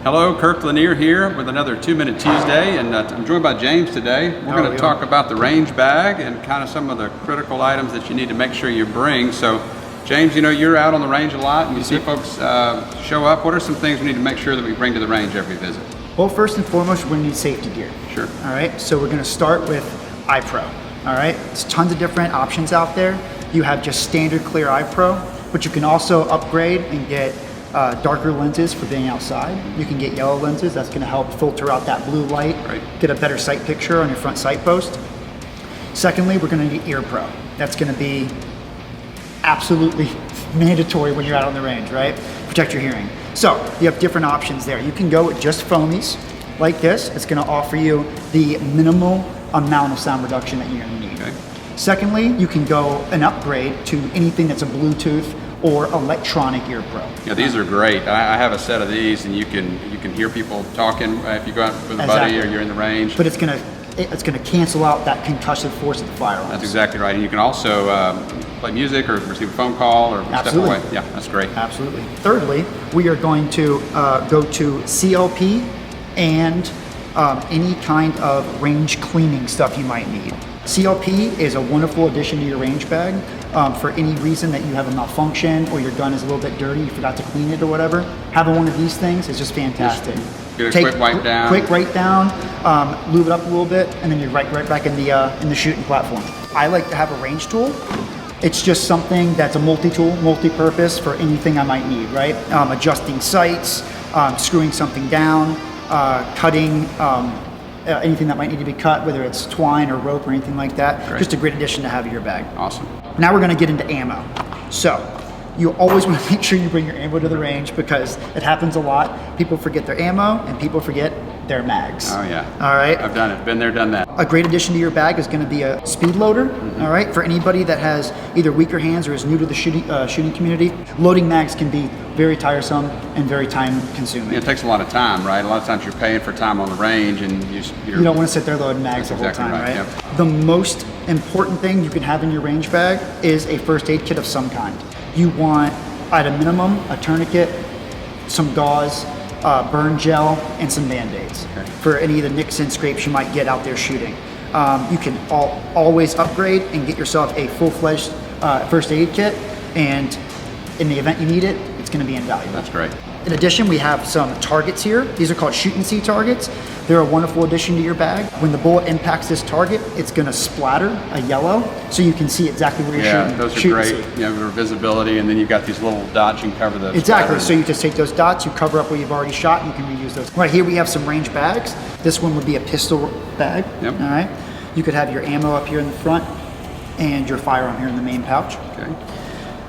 Hello, Kirk Lanier here with another 2-Minute Tuesday, and I'm joined by James today. We're going to talk about the range bag and kind of some of the critical items that you need to make sure you bring. So, James, you know, you're out on the range a lot and you see folks show up. What are some things we need to make sure that we bring to the range every visit? Well, first and foremost, we're going to need safety gear. Sure. All right, so we're going to start with eye pro. All right, there's tons of different options out there. You have just standard clear eye pro, but you can also upgrade and get darker lenses for being outside. You can get yellow lenses. That's going to help filter out that blue light, get a better sight picture on your front sight post. Secondly, we're going to need ear pro. That's going to be absolutely mandatory when you're out on the range, right? Protect your hearing. So you have different options there. You can go with just foamies like this. It's going to offer you the minimal amount of sound reduction that you're going to need. Secondly, you can go and upgrade to anything that's a Bluetooth or electronic ear pro. Yeah, these are great. I have a set of these, and you can hear people talking if you go out with a buddy or you're in the range. But it's gonna cancel out that concussive force of the firearms. That's exactly right. And you can also play music or receive a phone call or step away. Yeah, that's great. Absolutely. Thirdly, we are going to go to CLP and any kind of range cleaning stuff you might need. CLP is a wonderful addition to your range bag. For any reason that you have a malfunction or your gun is a little bit dirty, you forgot to clean it or whatever, having one of these things is just fantastic. Get a quick wipe down. Quick wipe down, lube it up a little bit, and then you're right back in the shooting platform. I like to have a range tool. It's just something that's a multi-tool, multi-purpose for anything I might need, right? Adjusting sights, screwing something down, cutting, anything that might need to be cut, whether it's twine or rope or anything like that. Great. Just a great addition to have in your bag. Awesome. Now we're going to get into ammo. So you always want to make sure you bring your ammo to the range because it happens a lot. People forget their ammo and people forget their mags. Oh yeah. All right. I've done it. Been there, done that. A great addition to your bag is going to be a speed loader. All right. For anybody that has either weaker hands or is new to the shooting community, loading mags can be very tiresome and very time consuming. Yeah, it takes a lot of time, right? A lot of times you're paying for time on the range and you don't want to sit there loading mags the whole time, right? Yep. The most important thing you can have in your range bag is a first aid kit of some kind. You want, at a minimum, a tourniquet, some gauze, burn gel, and some Band-Aids for any of the nicks and scrapes you might get out there shooting. You can always upgrade and get yourself a full-fledged first aid kit, and in the event you need it, it's going to be invaluable. That's great. In addition, we have some targets here. These are called shoot and see targets. They're a wonderful addition to your bag. When the bullet impacts this target, it's going to splatter a yellow, so you can see exactly where you're shooting. Yeah, those are great. You have visibility, and then you've got these little dots you can cover the Exactly. So you just take those dots, you cover up where you've already shot, and you can reuse those. Right here we have some range bags. This one would be a pistol bag. Yep. All right. You could have your ammo up here in the front, and your firearm here in the main pouch. Okay.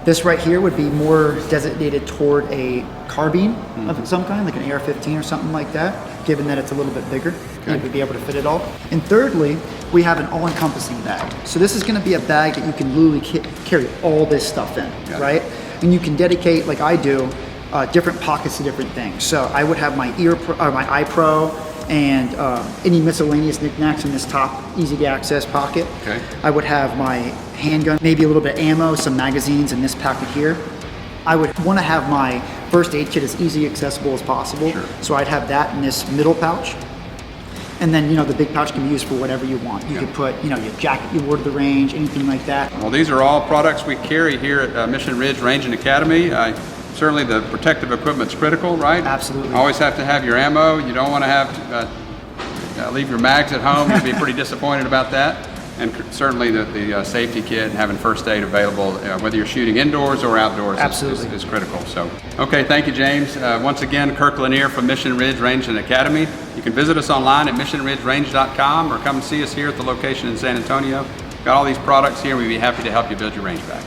This right here would be more designated toward a carbine of some kind, like an AR-15 or something like that, given that it's a little bit bigger and would be able to fit it all. And thirdly, we have an all-encompassing bag. So this is going to be a bag that you can literally carry all this stuff in, right? And you can dedicate, like I do, different pockets to different things. So I would have my my eye pro, and any miscellaneous knickknacks in this top easy to access pocket. I would have my handgun, maybe a little bit of ammo, some magazines in this pocket here. I would want to have my first aid kit as easy accessible as possible. So I'd have that in this middle pouch. And then, you know, the big pouch can be used for whatever you want. You could put, you know, your jacket you wore to the range, anything like that. Well, these are all products we carry here at Mission Ridge Range and Academy. Certainly the protective equipment's critical, right? Absolutely. Always have to have your ammo. You don't want to have leave your mags at home. You'd be pretty disappointed about that. And certainly the safety kit and having first aid available, whether you're shooting indoors or outdoors, is critical. So, okay, thank you, James. Once again, Kirk Lanier from Mission Ridge Range and Academy. You can visit us online at missionridgerange.com or come and see us here at the location in San Antonio. Got all these products here, and we'd be happy to help you build your range bag.